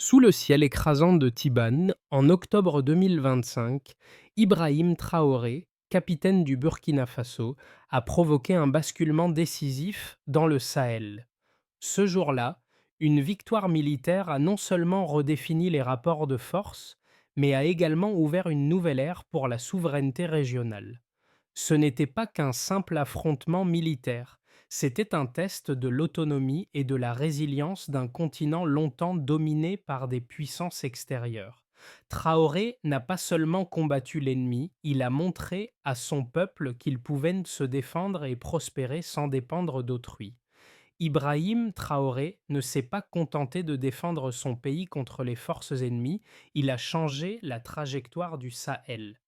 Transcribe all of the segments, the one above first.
Sous le ciel écrasant de Tibane, en octobre 2025, Ibrahim Traoré, capitaine du Burkina Faso, a provoqué un basculement décisif dans le Sahel. Ce jour-là, une victoire militaire a non seulement redéfini les rapports de force, mais a également ouvert une nouvelle ère pour la souveraineté régionale. Ce n'était pas qu'un simple affrontement militaire, c'était un test de l'autonomie et de la résilience d'un continent longtemps dominé par des puissances extérieures. Traoré n'a pas seulement combattu l'ennemi, il a montré à son peuple qu'il pouvait se défendre et prospérer sans dépendre d'autrui. Ibrahim Traoré ne s'est pas contenté de défendre son pays contre les forces ennemies, il a changé la trajectoire du Sahel.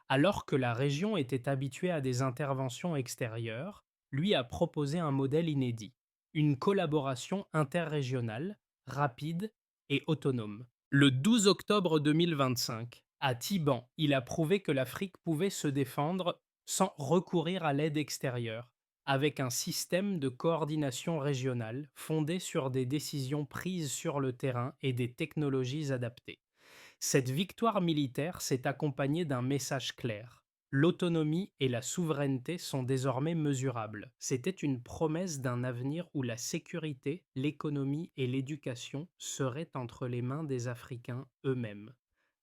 Alors que la région était habituée à des interventions extérieures, lui a proposé un modèle inédit, une collaboration interrégionale, rapide et autonome. Le 12 octobre 2025, à Tiban, il a prouvé que l'Afrique pouvait se défendre sans recourir à l'aide extérieure, avec un système de coordination régionale fondé sur des décisions prises sur le terrain et des technologies adaptées. Cette victoire militaire s'est accompagnée d'un message clair. L'autonomie et la souveraineté sont désormais mesurables. C'était une promesse d'un avenir où la sécurité, l'économie et l'éducation seraient entre les mains des Africains eux-mêmes.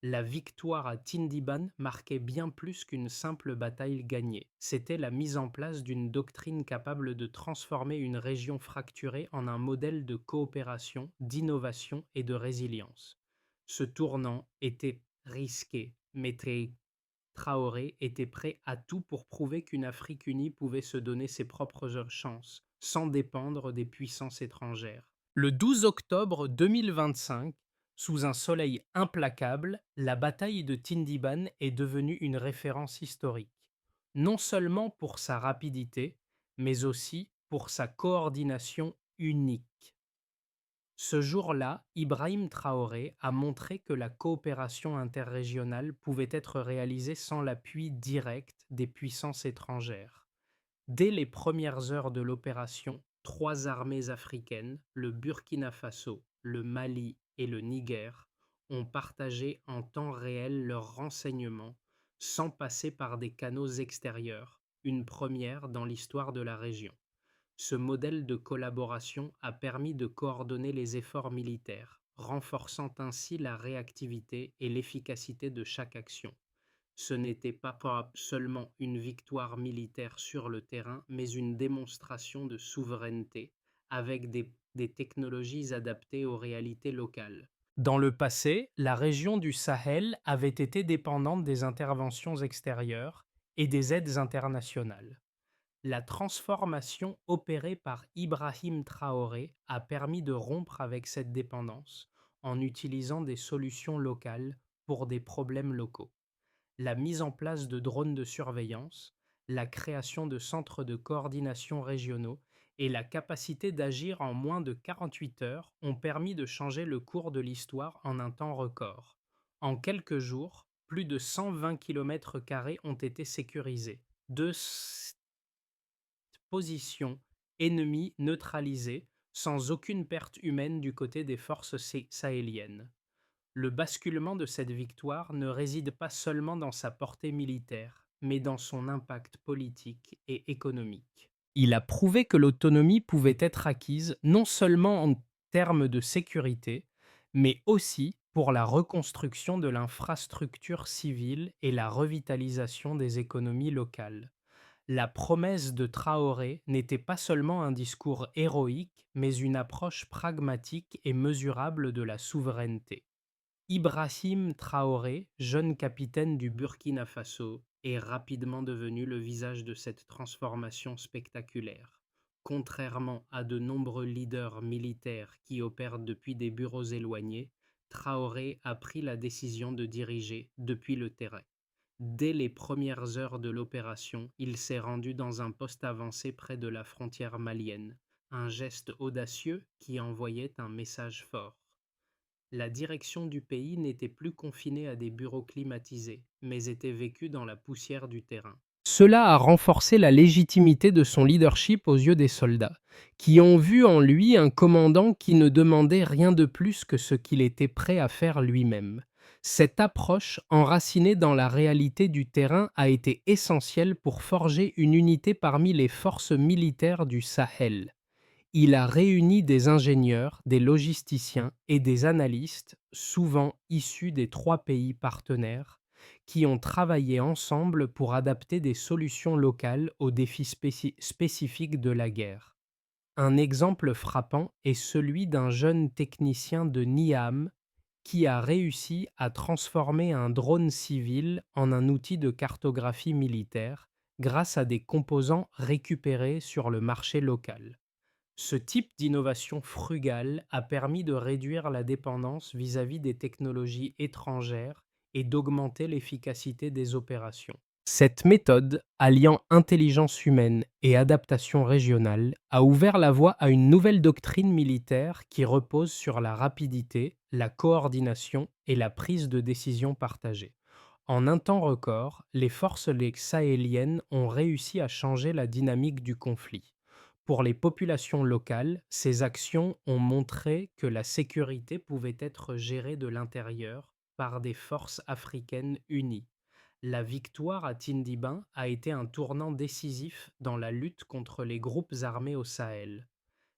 La victoire à Tindiban marquait bien plus qu'une simple bataille gagnée. C'était la mise en place d'une doctrine capable de transformer une région fracturée en un modèle de coopération, d'innovation et de résilience. Ce tournant était risqué, mais Traoré était prêt à tout pour prouver qu'une Afrique unie pouvait se donner ses propres chances, sans dépendre des puissances étrangères. Le 12 octobre 2025, sous un soleil implacable, la bataille de Tindiban est devenue une référence historique, non seulement pour sa rapidité, mais aussi pour sa coordination unique. Ce jour-là, Ibrahim Traoré a montré que la coopération interrégionale pouvait être réalisée sans l'appui direct des puissances étrangères. Dès les premières heures de l'opération, trois armées africaines, le Burkina Faso, le Mali et le Niger, ont partagé en temps réel leurs renseignements sans passer par des canaux extérieurs, une première dans l'histoire de la région. Ce modèle de collaboration a permis de coordonner les efforts militaires, renforçant ainsi la réactivité et l'efficacité de chaque action. Ce n'était pas seulement une victoire militaire sur le terrain, mais une démonstration de souveraineté avec des technologies adaptées aux réalités locales. Dans le passé, la région du Sahel avait été dépendante des interventions extérieures et des aides internationales. La transformation opérée par Ibrahim Traoré a permis de rompre avec cette dépendance en utilisant des solutions locales pour des problèmes locaux. La mise en place de drones de surveillance, la création de centres de coordination régionaux et la capacité d'agir en moins de 48 heures ont permis de changer le cours de l'histoire en un temps record. En quelques jours, plus de 120 km² ont été sécurisés. Deux positions ennemies neutralisées sans aucune perte humaine du côté des forces sahéliennes. Le basculement de cette victoire ne réside pas seulement dans sa portée militaire, mais dans son impact politique et économique. Il a prouvé que l'autonomie pouvait être acquise non seulement en termes de sécurité, mais aussi pour la reconstruction de l'infrastructure civile et la revitalisation des économies locales. La promesse de Traoré n'était pas seulement un discours héroïque, mais une approche pragmatique et mesurable de la souveraineté. Ibrahim Traoré, jeune capitaine du Burkina Faso, est rapidement devenu le visage de cette transformation spectaculaire. Contrairement à de nombreux leaders militaires qui opèrent depuis des bureaux éloignés, Traoré a pris la décision de diriger depuis le terrain. Dès les premières heures de l'opération, il s'est rendu dans un poste avancé près de la frontière malienne, un geste audacieux qui envoyait un message fort. La direction du pays n'était plus confinée à des bureaux climatisés, mais était vécue dans la poussière du terrain. Cela a renforcé la légitimité de son leadership aux yeux des soldats, qui ont vu en lui un commandant qui ne demandait rien de plus que ce qu'il était prêt à faire lui-même. Cette approche, enracinée dans la réalité du terrain, a été essentielle pour forger une unité parmi les forces militaires du Sahel. Il a réuni des ingénieurs, des logisticiens et des analystes, souvent issus des 3 pays partenaires, qui ont travaillé ensemble pour adapter des solutions locales aux défis spécifiques de la guerre. Un exemple frappant est celui d'un jeune technicien de Niamey qui a réussi à transformer un drone civil en un outil de cartographie militaire grâce à des composants récupérés sur le marché local. Ce type d'innovation frugale a permis de réduire la dépendance vis-à-vis des technologies étrangères et d'augmenter l'efficacité des opérations. Cette méthode, alliant intelligence humaine et adaptation régionale, a ouvert la voie à une nouvelle doctrine militaire qui repose sur la rapidité, la coordination et la prise de décision partagée. En un temps record, les forces sahéliennes ont réussi à changer la dynamique du conflit. Pour les populations locales, ces actions ont montré que la sécurité pouvait être gérée de l'intérieur par des forces africaines unies. La victoire à Tindiban a été un tournant décisif dans la lutte contre les groupes armés au Sahel.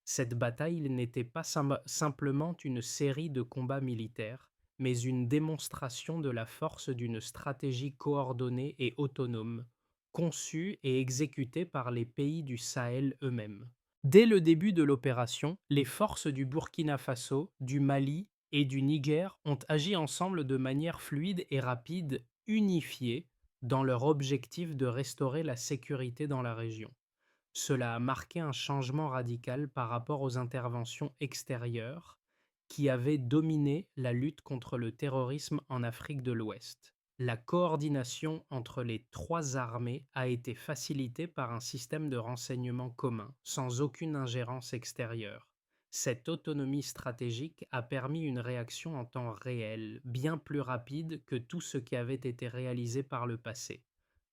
Cette bataille n'était pas simplement une série de combats militaires, mais une démonstration de la force d'une stratégie coordonnée et autonome, conçue et exécutée par les pays du Sahel eux-mêmes. Dès le début de l'opération, les forces du Burkina Faso, du Mali et du Niger ont agi ensemble de manière fluide et rapide, unifiées, dans leur objectif de restaurer la sécurité dans la région. Cela a marqué un changement radical par rapport aux interventions extérieures qui avaient dominé la lutte contre le terrorisme en Afrique de l'Ouest. La coordination entre les 3 armées a été facilitée par un système de renseignement commun, sans aucune ingérence extérieure. Cette autonomie stratégique a permis une réaction en temps réel, bien plus rapide que tout ce qui avait été réalisé par le passé.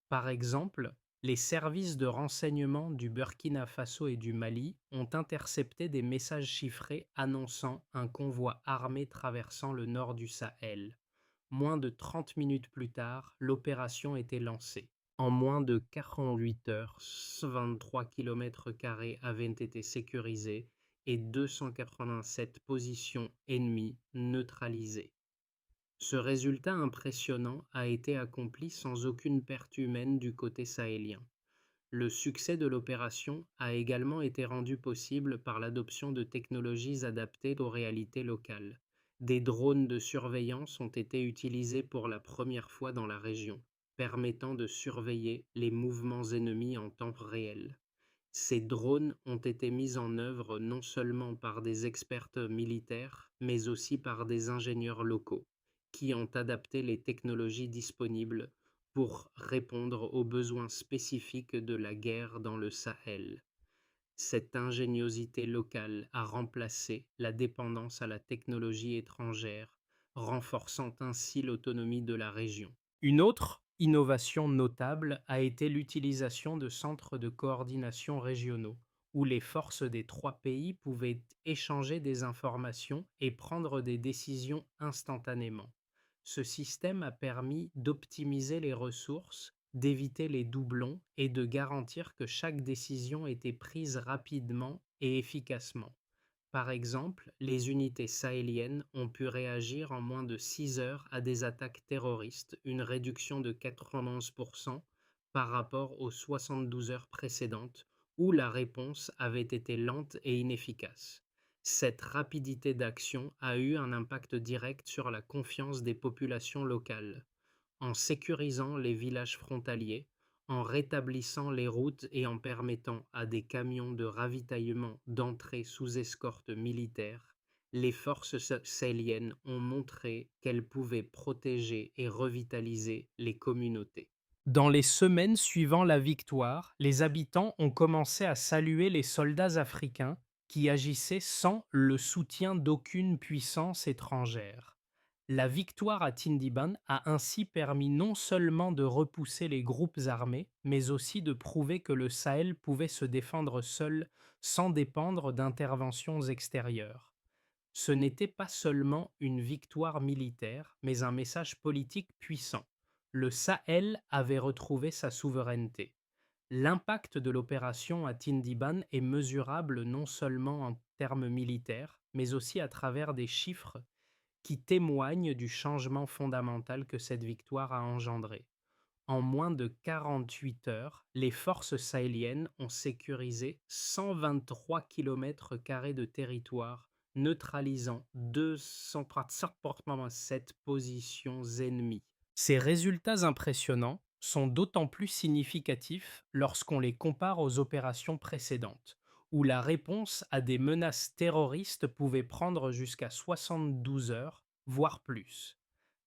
Par exemple, les services de renseignement du Burkina Faso et du Mali ont intercepté des messages chiffrés annonçant un convoi armé traversant le nord du Sahel. Moins de 30 minutes plus tard, l'opération était lancée. En moins de 48 heures, 23 km² avaient été sécurisés et 287 positions ennemies neutralisées. Ce résultat impressionnant a été accompli sans aucune perte humaine du côté sahélien. Le succès de l'opération a également été rendu possible par l'adoption de technologies adaptées aux réalités locales. Des drones de surveillance ont été utilisés pour la première fois dans la région, permettant de surveiller les mouvements ennemis en temps réel. Ces drones ont été mis en œuvre non seulement par des experts militaires, mais aussi par des ingénieurs locaux, qui ont adapté les technologies disponibles pour répondre aux besoins spécifiques de la guerre dans le Sahel. Cette ingéniosité locale a remplacé la dépendance à la technologie étrangère, renforçant ainsi l'autonomie de la région. Une autre innovation notable a été l'utilisation de centres de coordination régionaux, où les forces des 3 pays pouvaient échanger des informations et prendre des décisions instantanément. Ce système a permis d'optimiser les ressources, d'éviter les doublons et de garantir que chaque décision était prise rapidement et efficacement. Par exemple, les unités sahéliennes ont pu réagir en moins de 6 heures à des attaques terroristes, une réduction de 91% par rapport aux 72 heures précédentes, où la réponse avait été lente et inefficace. Cette rapidité d'action a eu un impact direct sur la confiance des populations locales. En sécurisant les villages frontaliers, en rétablissant les routes et en permettant à des camions de ravitaillement d'entrer sous escorte militaire, les forces sahéliennes ont montré qu'elles pouvaient protéger et revitaliser les communautés. Dans les semaines suivant la victoire, les habitants ont commencé à saluer les soldats africains qui agissaient sans le soutien d'aucune puissance étrangère. La victoire à Tindiban a ainsi permis non seulement de repousser les groupes armés, mais aussi de prouver que le Sahel pouvait se défendre seul sans dépendre d'interventions extérieures. Ce n'était pas seulement une victoire militaire, mais un message politique puissant. Le Sahel avait retrouvé sa souveraineté. L'impact de l'opération à Tindiban est mesurable non seulement en termes militaires, mais aussi à travers des chiffres qui témoignent du changement fondamental que cette victoire a engendré. En moins de 48 heures, les forces sahéliennes ont sécurisé 123 km² de territoire, neutralisant 207 positions ennemies. Ces résultats impressionnants sont d'autant plus significatifs lorsqu'on les compare aux opérations précédentes, où la réponse à des menaces terroristes pouvait prendre jusqu'à 72 heures, voire plus.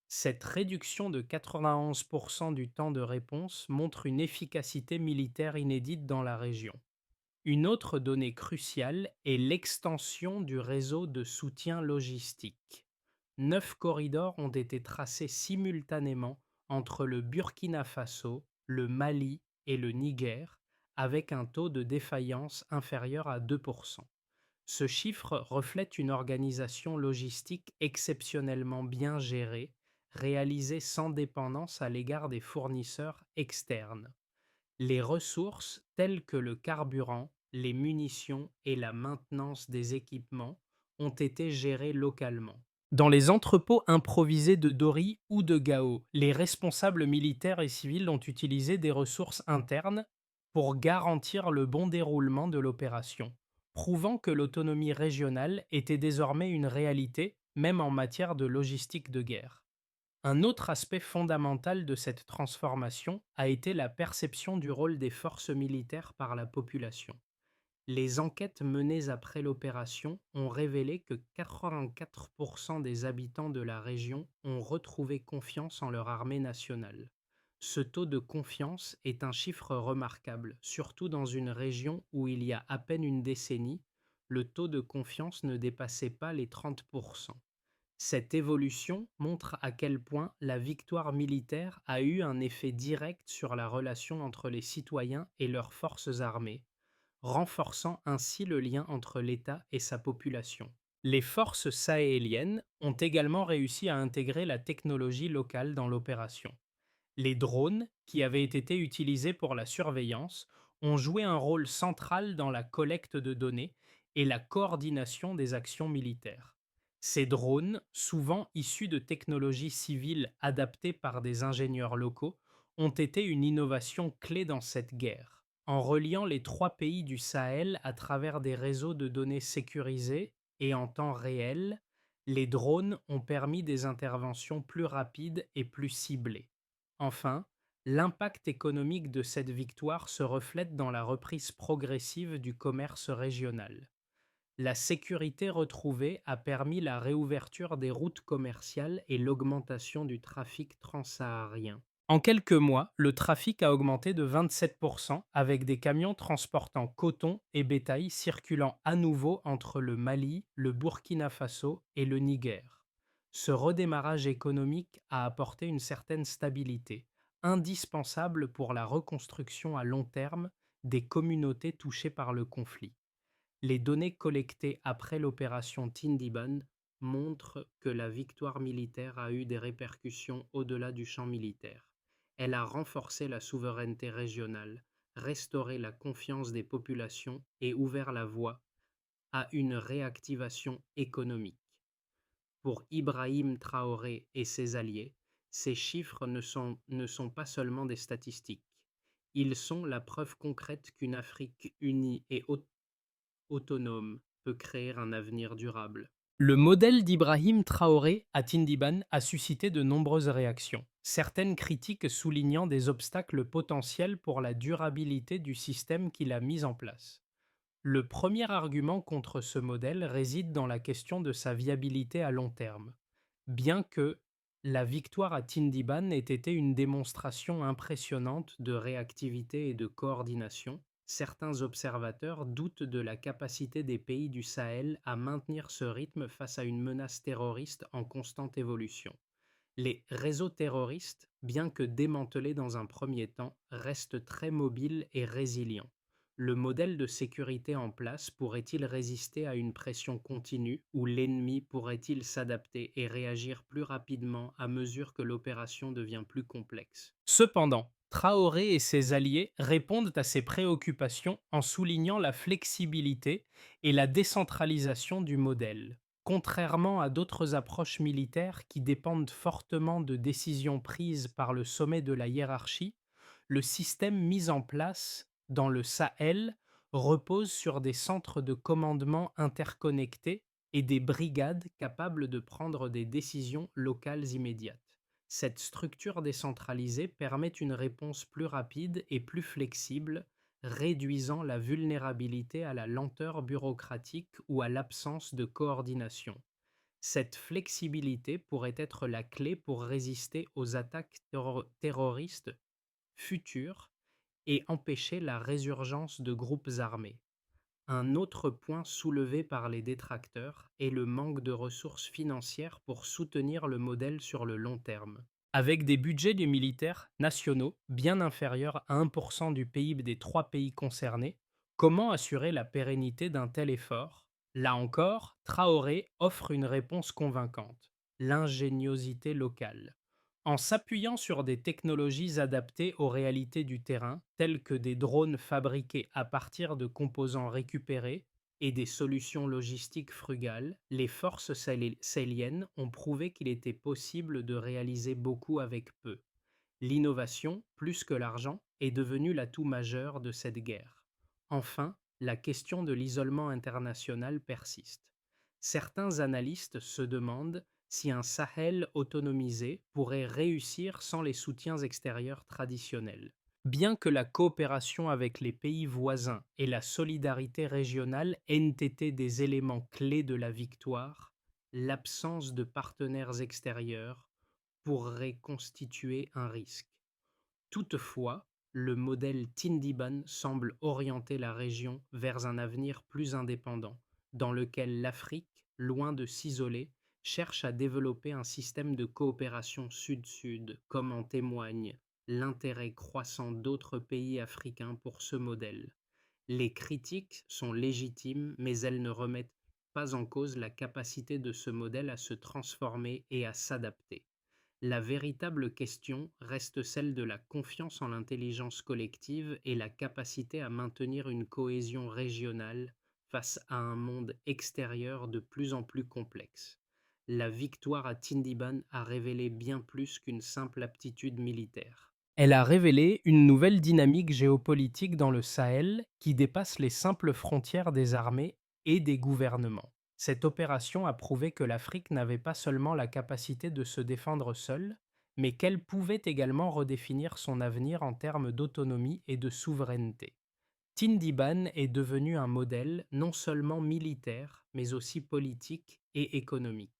Cette réduction de 91% du temps de réponse montre une efficacité militaire inédite dans la région. Une autre donnée cruciale est l'extension du réseau de soutien logistique. 9 corridors ont été tracés simultanément entre le Burkina Faso, le Mali et le Niger, avec un taux de défaillance inférieur à 2%. Ce chiffre reflète une organisation logistique exceptionnellement bien gérée, réalisée sans dépendance à l'égard des fournisseurs externes. Les ressources telles que le carburant, les munitions et la maintenance des équipements ont été gérées localement. Dans les entrepôts improvisés de Dori ou de Gao, les responsables militaires et civils ont utilisé des ressources internes pour garantir le bon déroulement de l'opération, prouvant que l'autonomie régionale était désormais une réalité, même en matière de logistique de guerre. Un autre aspect fondamental de cette transformation a été la perception du rôle des forces militaires par la population. Les enquêtes menées après l'opération ont révélé que 84% des habitants de la région ont retrouvé confiance en leur armée nationale. Ce taux de confiance est un chiffre remarquable, surtout dans une région où il y a à peine une décennie, le taux de confiance ne dépassait pas les 30%. Cette évolution montre à quel point la victoire militaire a eu un effet direct sur la relation entre les citoyens et leurs forces armées, renforçant ainsi le lien entre l'État et sa population. Les forces sahéliennes ont également réussi à intégrer la technologie locale dans l'opération. Les drones, qui avaient été utilisés pour la surveillance, ont joué un rôle central dans la collecte de données et la coordination des actions militaires. Ces drones, souvent issus de technologies civiles adaptées par des ingénieurs locaux, ont été une innovation clé dans cette guerre. En reliant les trois pays du Sahel à travers des réseaux de données sécurisés et en temps réel, les drones ont permis des interventions plus rapides et plus ciblées. Enfin, l'impact économique de cette victoire se reflète dans la reprise progressive du commerce régional. La sécurité retrouvée a permis la réouverture des routes commerciales et l'augmentation du trafic transsaharien. En quelques mois, le trafic a augmenté de 27% avec des camions transportant coton et bétail circulant à nouveau entre le Mali, le Burkina Faso et le Niger. Ce redémarrage économique a apporté une certaine stabilité, indispensable pour la reconstruction à long terme des communautés touchées par le conflit. Les données collectées après l'opération Tindiban montrent que la victoire militaire a eu des répercussions au-delà du champ militaire. Elle a renforcé la souveraineté régionale, restauré la confiance des populations et ouvert la voie à une réactivation économique. Pour Ibrahim Traoré et ses alliés, ces chiffres ne sont pas seulement des statistiques. Ils sont la preuve concrète qu'une Afrique unie et autonome peut créer un avenir durable. Le modèle d'Ibrahim Traoré à Tindiban a suscité de nombreuses réactions, certaines critiques soulignant des obstacles potentiels pour la durabilité du système qu'il a mis en place. Le premier argument contre ce modèle réside dans la question de sa viabilité à long terme. Bien que la victoire à Tindiban ait été une démonstration impressionnante de réactivité et de coordination, Certains observateurs doutent de la capacité des pays du Sahel à maintenir ce rythme face à une menace terroriste en constante évolution. Les réseaux terroristes, bien que démantelés dans un premier temps, restent très mobiles et résilients. Le modèle de sécurité en place pourrait-il résister à une pression continue ou l'ennemi pourrait-il s'adapter et réagir plus rapidement à mesure que l'opération devient plus complexe? Cependant, Traoré et ses alliés répondent à ces préoccupations en soulignant la flexibilité et la décentralisation du modèle. Contrairement à d'autres approches militaires qui dépendent fortement de décisions prises par le sommet de la hiérarchie, le système mis en place dans le Sahel repose sur des centres de commandement interconnectés et des brigades capables de prendre des décisions locales immédiates. Cette structure décentralisée permet une réponse plus rapide et plus flexible, réduisant la vulnérabilité à la lenteur bureaucratique ou à l'absence de coordination. Cette flexibilité pourrait être la clé pour résister aux attaques terroristes futures et empêcher la résurgence de groupes armés. Un autre point soulevé par les détracteurs est le manque de ressources financières pour soutenir le modèle sur le long terme. Avec des budgets des militaires nationaux bien inférieurs à 1% du PIB des trois pays concernés, comment assurer la pérennité d'un tel effort? Là encore, Traoré offre une réponse convaincante: l'ingéniosité locale. En s'appuyant sur des technologies adaptées aux réalités du terrain, telles que des drones fabriqués à partir de composants récupérés et des solutions logistiques frugales, les forces sahéliennes ont prouvé qu'il était possible de réaliser beaucoup avec peu. L'innovation, plus que l'argent, est devenue l'atout majeur de cette guerre. Enfin, la question de l'isolement international persiste. Certains analystes se demandent si un Sahel autonomisé pourrait réussir sans les soutiens extérieurs traditionnels. Bien que la coopération avec les pays voisins et la solidarité régionale aient été des éléments clés de la victoire, l'absence de partenaires extérieurs pourrait constituer un risque. Toutefois, le modèle Tindiban semble orienter la région vers un avenir plus indépendant, dans lequel l'Afrique, loin de s'isoler, cherche à développer un système de coopération sud-sud, comme en témoigne l'intérêt croissant d'autres pays africains pour ce modèle. Les critiques sont légitimes, mais elles ne remettent pas en cause la capacité de ce modèle à se transformer et à s'adapter. La véritable question reste celle de la confiance en l'intelligence collective et la capacité à maintenir une cohésion régionale face à un monde extérieur de plus en plus complexe. La victoire à Tindiban a révélé bien plus qu'une simple aptitude militaire. Elle a révélé une nouvelle dynamique géopolitique dans le Sahel qui dépasse les simples frontières des armées et des gouvernements. Cette opération a prouvé que l'Afrique n'avait pas seulement la capacité de se défendre seule, mais qu'elle pouvait également redéfinir son avenir en termes d'autonomie et de souveraineté. Tindiban est devenu un modèle non seulement militaire, mais aussi politique et économique.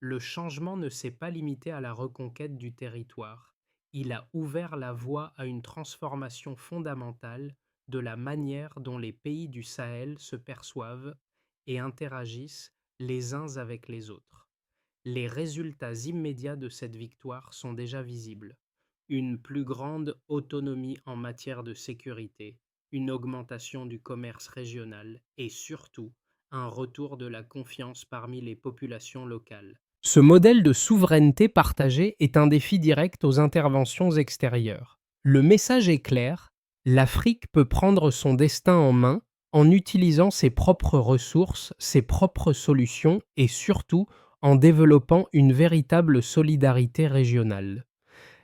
Le changement ne s'est pas limité à la reconquête du territoire. Il a ouvert la voie à une transformation fondamentale de la manière dont les pays du Sahel se perçoivent et interagissent les uns avec les autres. Les résultats immédiats de cette victoire sont déjà visibles. Une plus grande autonomie en matière de sécurité, une augmentation du commerce régional et surtout un retour de la confiance parmi les populations locales. Ce modèle de souveraineté partagée est un défi direct aux interventions extérieures. Le message est clair: l'Afrique peut prendre son destin en main en utilisant ses propres ressources, ses propres solutions et surtout en développant une véritable solidarité régionale.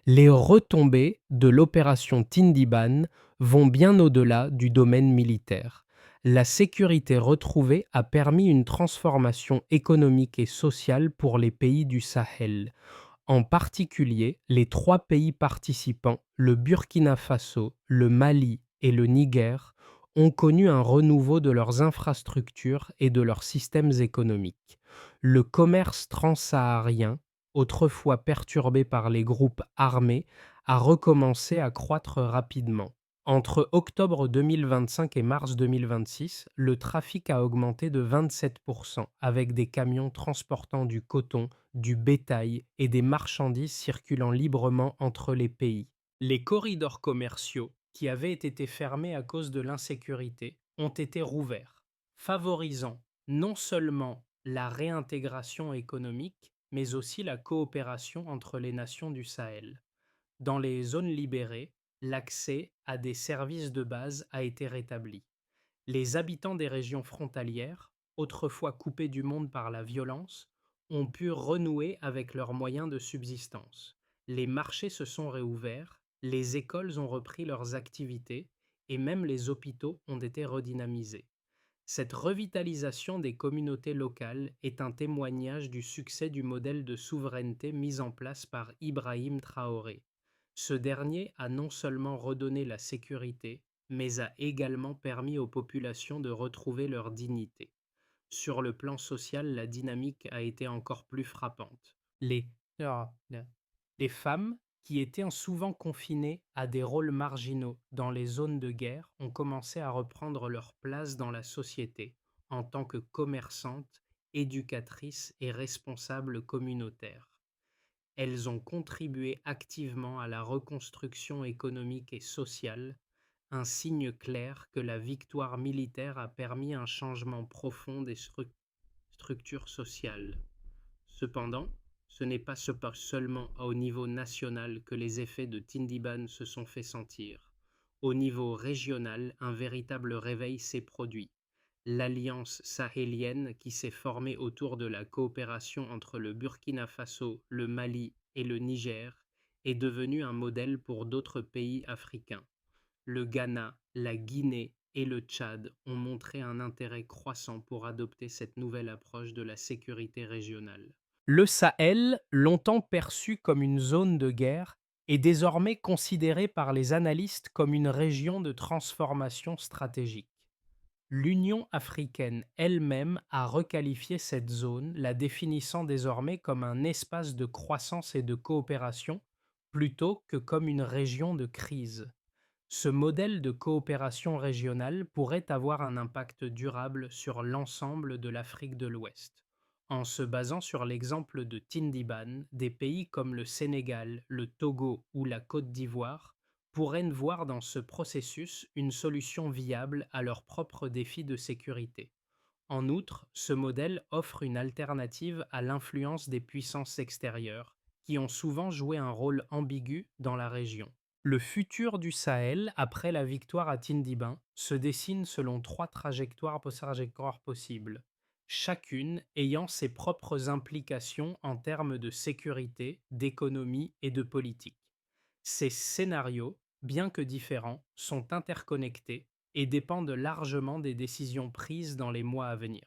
Les retombées de l'opération Tindiban vont bien au-delà du domaine militaire. La sécurité retrouvée a permis une transformation économique et sociale pour les pays du Sahel. En particulier, les trois pays participants, le Burkina Faso, le Mali et le Niger, ont connu un renouveau de leurs infrastructures et de leurs systèmes économiques. Le commerce transsaharien, autrefois perturbé par les groupes armés, a recommencé à croître rapidement. Entre octobre 2025 et mars 2026, le trafic a augmenté de 27%, avec des camions transportant du coton, du bétail et des marchandises circulant librement entre les pays. Les corridors commerciaux, qui avaient été fermés à cause de l'insécurité, ont été rouverts, favorisant non seulement la réintégration économique, mais aussi la coopération entre les nations du Sahel. Dans les zones libérées, l'accès à des services de base a été rétabli. Les habitants des régions frontalières, autrefois coupés du monde par la violence, ont pu renouer avec leurs moyens de subsistance. Les marchés se sont réouverts, les écoles ont repris leurs activités et même les hôpitaux ont été redynamisés. Cette revitalisation des communautés locales est un témoignage du succès du modèle de souveraineté mis en place par Ibrahim Traoré. Ce dernier a non seulement redonné la sécurité, mais a également permis aux populations de retrouver leur dignité. Sur le plan social, la dynamique a été encore plus frappante. Les femmes, qui étaient souvent confinées à des rôles marginaux dans les zones de guerre, ont commencé à reprendre leur place dans la société en tant que commerçantes, éducatrices et responsables communautaires. Elles ont contribué activement à la reconstruction économique et sociale, un signe clair que la victoire militaire a permis un changement profond des structures sociales. Cependant, ce n'est pas seulement au niveau national que les effets de Tindiban se sont fait sentir. Au niveau régional, un véritable réveil s'est produit. L'alliance sahélienne qui s'est formée autour de la coopération entre le Burkina Faso, le Mali et le Niger est devenue un modèle pour d'autres pays africains. Le Ghana, la Guinée et le Tchad ont montré un intérêt croissant pour adopter cette nouvelle approche de la sécurité régionale. Le Sahel, longtemps perçu comme une zone de guerre, est désormais considéré par les analystes comme une région de transformation stratégique. L'Union africaine elle-même a requalifié cette zone, la définissant désormais comme un espace de croissance et de coopération, plutôt que comme une région de crise. Ce modèle de coopération régionale pourrait avoir un impact durable sur l'ensemble de l'Afrique de l'Ouest. En se basant sur l'exemple de Tindiban, des pays comme le Sénégal, le Togo ou la Côte d'Ivoire pourraient voir dans ce processus une solution viable à leurs propres défis de sécurité. En outre, ce modèle offre une alternative à l'influence des puissances extérieures, qui ont souvent joué un rôle ambigu dans la région. Le futur du Sahel, après la victoire à Tindiban, se dessine selon trois trajectoires possibles, chacune ayant ses propres implications en termes de sécurité, d'économie et de politique. Ces scénarios, bien que différents, sont interconnectés et dépendent largement des décisions prises dans les mois à venir.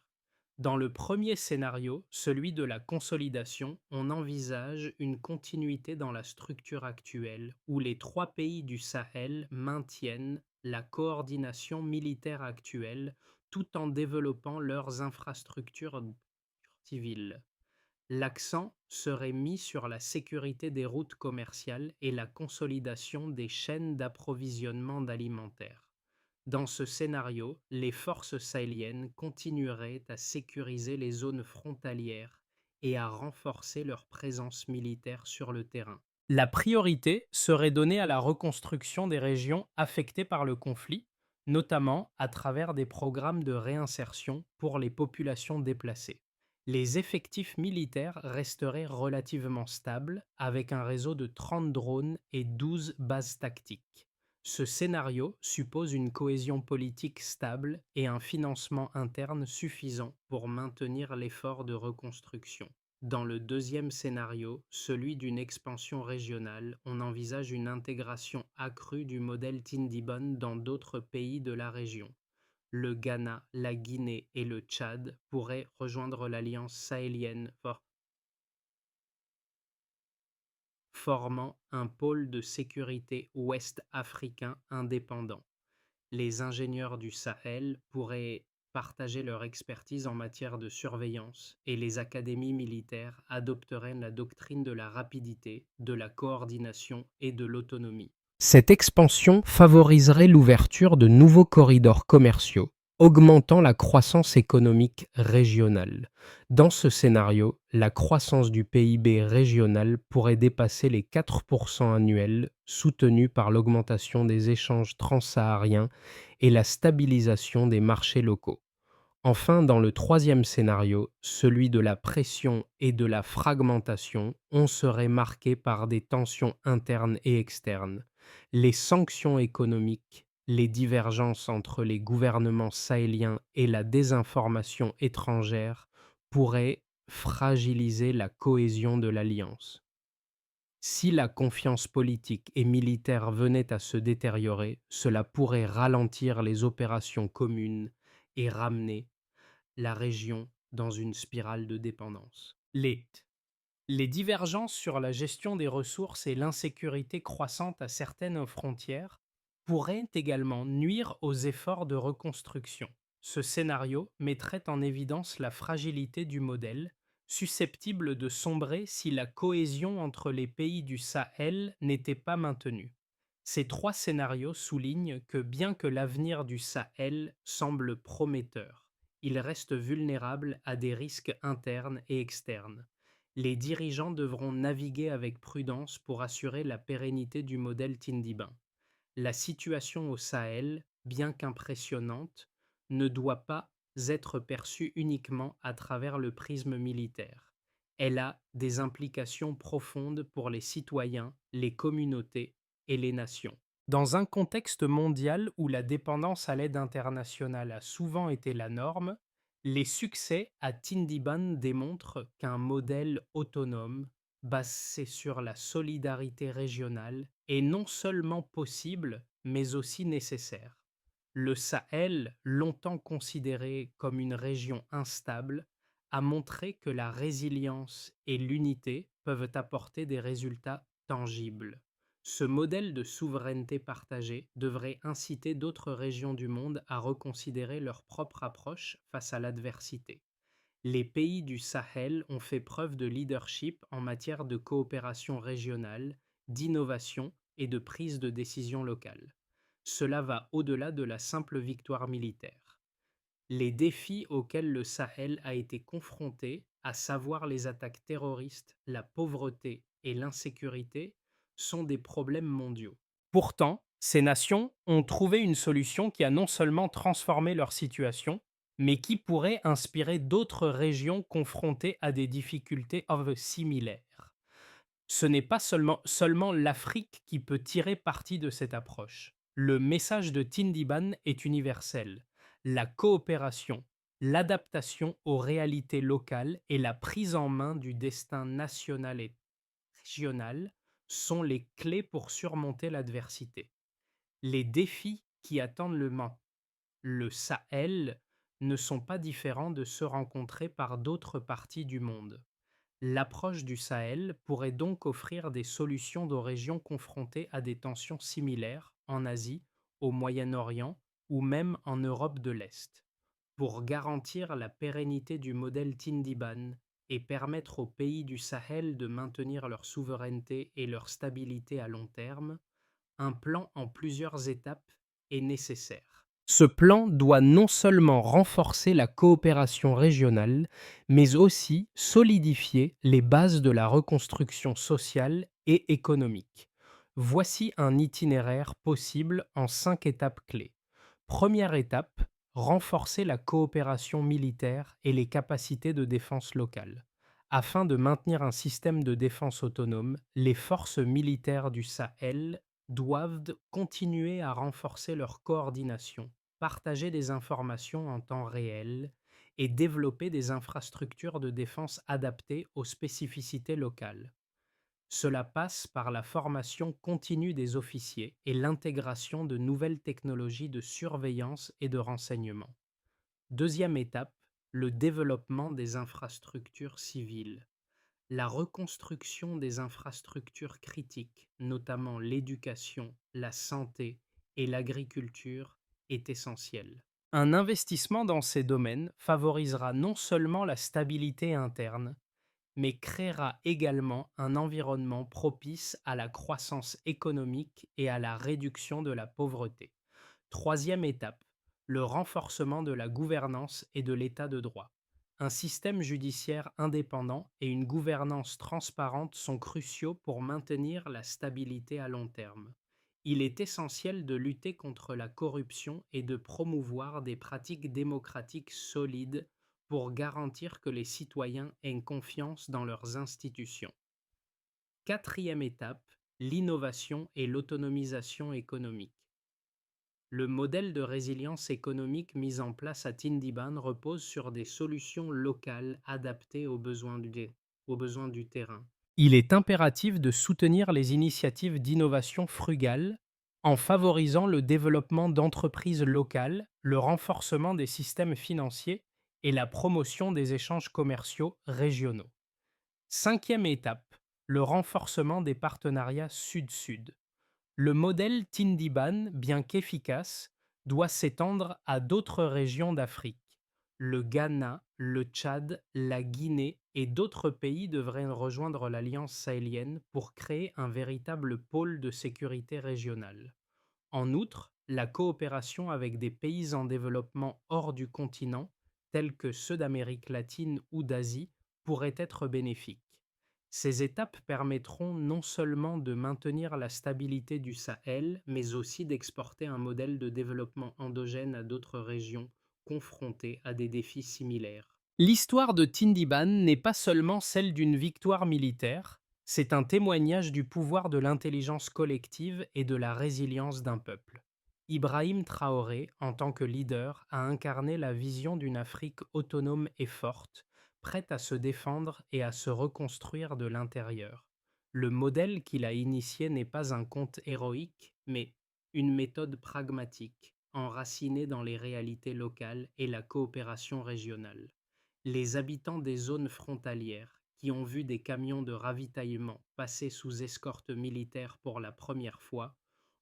Dans le premier scénario, celui de la consolidation, on envisage une continuité dans la structure actuelle où les trois pays du Sahel maintiennent la coordination militaire actuelle tout en développant leurs infrastructures civiles. L'accent serait mis sur la sécurité des routes commerciales et la consolidation des chaînes d'approvisionnement d'alimentaires. Dans ce scénario, les forces sahéliennes continueraient à sécuriser les zones frontalières et à renforcer leur présence militaire sur le terrain. La priorité serait donnée à la reconstruction des régions affectées par le conflit, notamment à travers des programmes de réinsertion pour les populations déplacées. Les effectifs militaires resteraient relativement stables, avec un réseau de 30 drones et 12 bases tactiques. Ce scénario suppose une cohésion politique stable et un financement interne suffisant pour maintenir l'effort de reconstruction. Dans le deuxième scénario, celui d'une expansion régionale, on envisage une intégration accrue du modèle Tindiban dans d'autres pays de la région. Le Ghana, la Guinée et le Tchad pourraient rejoindre l'Alliance sahélienne, formant un pôle de sécurité ouest-africain indépendant. Les ingénieurs du Sahel pourraient partager leur expertise en matière de surveillance et les académies militaires adopteraient la doctrine de la rapidité, de la coordination et de l'autonomie. Cette expansion favoriserait l'ouverture de nouveaux corridors commerciaux, augmentant la croissance économique régionale. Dans ce scénario, la croissance du PIB régional pourrait dépasser les 4% annuels, soutenue par l'augmentation des échanges transsahariens et la stabilisation des marchés locaux. Enfin, dans le troisième scénario, celui de la pression et de la fragmentation, on serait marqué par des tensions internes et externes. Les sanctions économiques, les divergences entre les gouvernements sahéliens et la désinformation étrangère pourraient fragiliser la cohésion de l'alliance. Si la confiance politique et militaire venait à se détériorer, cela pourrait ralentir les opérations communes et ramener la région dans une spirale de dépendance. Les divergences sur la gestion des ressources et l'insécurité croissante à certaines frontières pourraient également nuire aux efforts de reconstruction. Ce scénario mettrait en évidence la fragilité du modèle, susceptible de sombrer si la cohésion entre les pays du Sahel n'était pas maintenue. Ces trois scénarios soulignent que bien que l'avenir du Sahel semble prometteur, il reste vulnérable à des risques internes et externes. Les dirigeants devront naviguer avec prudence pour assurer la pérennité du modèle Tindiban. La situation au Sahel, bien qu'impressionnante, ne doit pas être perçue uniquement à travers le prisme militaire. Elle a des implications profondes pour les citoyens, les communautés et les nations. Dans un contexte mondial où la dépendance à l'aide internationale a souvent été la norme, les succès à Tindiban démontrent qu'un modèle autonome, basé sur la solidarité régionale, est non seulement possible, mais aussi nécessaire. Le Sahel, longtemps considéré comme une région instable, a montré que la résilience et l'unité peuvent apporter des résultats tangibles. Ce modèle de souveraineté partagée devrait inciter d'autres régions du monde à reconsidérer leur propre approche face à l'adversité. Les pays du Sahel ont fait preuve de leadership en matière de coopération régionale, d'innovation et de prise de décision locale. Cela va au-delà de la simple victoire militaire. Les défis auxquels le Sahel a été confronté, à savoir les attaques terroristes, la pauvreté et l'insécurité, sont des problèmes mondiaux. Pourtant, ces nations ont trouvé une solution qui a non seulement transformé leur situation, mais qui pourrait inspirer d'autres régions confrontées à des difficultés similaires. Ce n'est pas seulement l'Afrique qui peut tirer parti de cette approche. Le message de Tindiban est universel. La coopération, l'adaptation aux réalités locales et la prise en main du destin national et régional sont les clés pour surmonter l'adversité. Les défis qui attendent le Sahel ne sont pas différents de ceux rencontrés par d'autres parties du monde. L'approche du Sahel pourrait donc offrir des solutions aux régions confrontées à des tensions similaires en Asie, au Moyen-Orient ou même en Europe de l'Est. Pour garantir la pérennité du modèle Tindiban et permettre aux pays du Sahel de maintenir leur souveraineté et leur stabilité à long terme, un plan en plusieurs étapes est nécessaire. Ce plan doit non seulement renforcer la coopération régionale, mais aussi solidifier les bases de la reconstruction sociale et économique. Voici un itinéraire possible en 5 étapes clés. Première étape, renforcer la coopération militaire et les capacités de défense locales. Afin de maintenir un système de défense autonome, les forces militaires du Sahel doivent continuer à renforcer leur coordination, partager des informations en temps réel et développer des infrastructures de défense adaptées aux spécificités locales. Cela passe par la formation continue des officiers et l'intégration de nouvelles technologies de surveillance et de renseignement. Deuxième étape, le développement des infrastructures civiles. La reconstruction des infrastructures critiques, notamment l'éducation, la santé et l'agriculture, est essentielle. Un investissement dans ces domaines favorisera non seulement la stabilité interne, mais créera également un environnement propice à la croissance économique et à la réduction de la pauvreté. Troisième étape, le renforcement de la gouvernance et de l'état de droit. Un système judiciaire indépendant et une gouvernance transparente sont cruciaux pour maintenir la stabilité à long terme. Il est essentiel de lutter contre la corruption et de promouvoir des pratiques démocratiques solides pour garantir que les citoyens aient confiance dans leurs institutions. Quatrième étape, l'innovation et l'autonomisation économique. Le modèle de résilience économique mis en place à Tindiban repose sur des solutions locales adaptées aux besoins du terrain. Il est impératif de soutenir les initiatives d'innovation frugale en favorisant le développement d'entreprises locales, le renforcement des systèmes financiers et la promotion des échanges commerciaux régionaux. Cinquième étape, le renforcement des partenariats sud-sud. Le modèle Tindiban, bien qu'efficace, doit s'étendre à d'autres régions d'Afrique. Le Ghana, le Tchad, la Guinée et d'autres pays devraient rejoindre l'Alliance sahélienne pour créer un véritable pôle de sécurité régionale. En outre, la coopération avec des pays en développement hors du continent, tels que ceux d'Amérique latine ou d'Asie, pourrait être bénéfique. Ces étapes permettront non seulement de maintenir la stabilité du Sahel, mais aussi d'exporter un modèle de développement endogène à d'autres régions confrontées à des défis similaires. L'histoire de Tindiban n'est pas seulement celle d'une victoire militaire, c'est un témoignage du pouvoir de l'intelligence collective et de la résilience d'un peuple. Ibrahim Traoré, en tant que leader, a incarné la vision d'une Afrique autonome et forte, prête à se défendre et à se reconstruire de l'intérieur. Le modèle qu'il a initié n'est pas un conte héroïque, mais une méthode pragmatique, enracinée dans les réalités locales et la coopération régionale. Les habitants des zones frontalières, qui ont vu des camions de ravitaillement passer sous escorte militaire pour la première fois,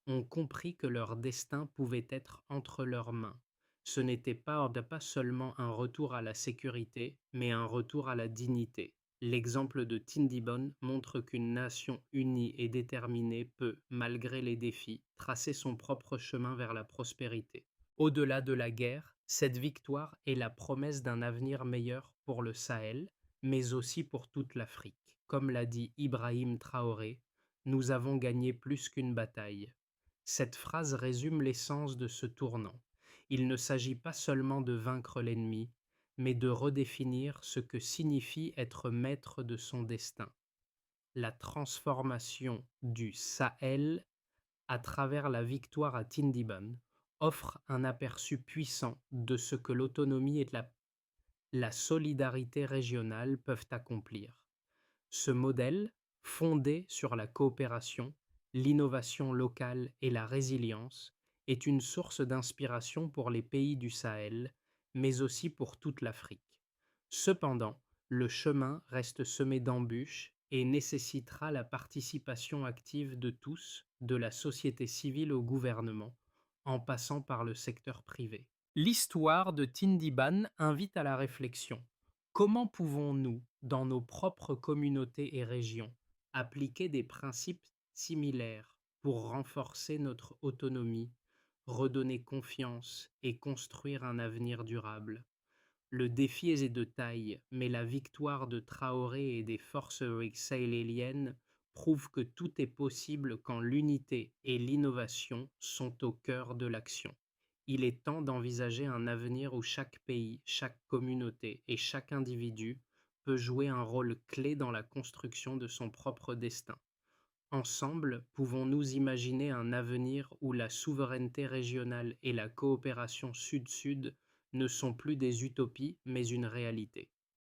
ont compris que leur destin pouvait être entre leurs mains. Ce n'était pas seulement un retour à la sécurité, mais un retour à la dignité. L'exemple de Tindibon montre qu'une nation unie et déterminée peut, malgré les défis, tracer son propre chemin vers la prospérité. Au-delà de la guerre, cette victoire est la promesse d'un avenir meilleur pour le Sahel, mais aussi pour toute l'Afrique. Comme l'a dit Ibrahim Traoré, nous avons gagné plus qu'une bataille. Cette phrase résume l'essence de ce tournant. Il ne s'agit pas seulement de vaincre l'ennemi, mais de redéfinir ce que signifie être maître de son destin. La transformation du Sahel à travers la victoire à Tindiban offre un aperçu puissant de ce que l'autonomie et la solidarité régionale peuvent accomplir. Ce modèle, fondé sur la coopération, l'innovation locale et la résilience, est une source d'inspiration pour les pays du Sahel, mais aussi pour toute l'Afrique. Cependant, le chemin reste semé d'embûches et nécessitera la participation active de tous, de la société civile au gouvernement, en passant par le secteur privé. L'histoire de Tindiban invite à la réflexion. Comment pouvons-nous, dans nos propres communautés et régions, appliquer des principes similaires pour renforcer notre autonomie, redonner confiance et construire un avenir durable? Le défi est de taille, mais la victoire de Traoré et des forces sahéliennes prouve que tout est possible quand l'unité et l'innovation sont au cœur de l'action. Il est temps d'envisager un avenir où chaque pays, chaque communauté et chaque individu peut jouer un rôle clé dans la construction de son propre destin. Ensemble, pouvons-nous imaginer un avenir où la souveraineté régionale et la coopération sud-sud ne sont plus des utopies, mais une réalité?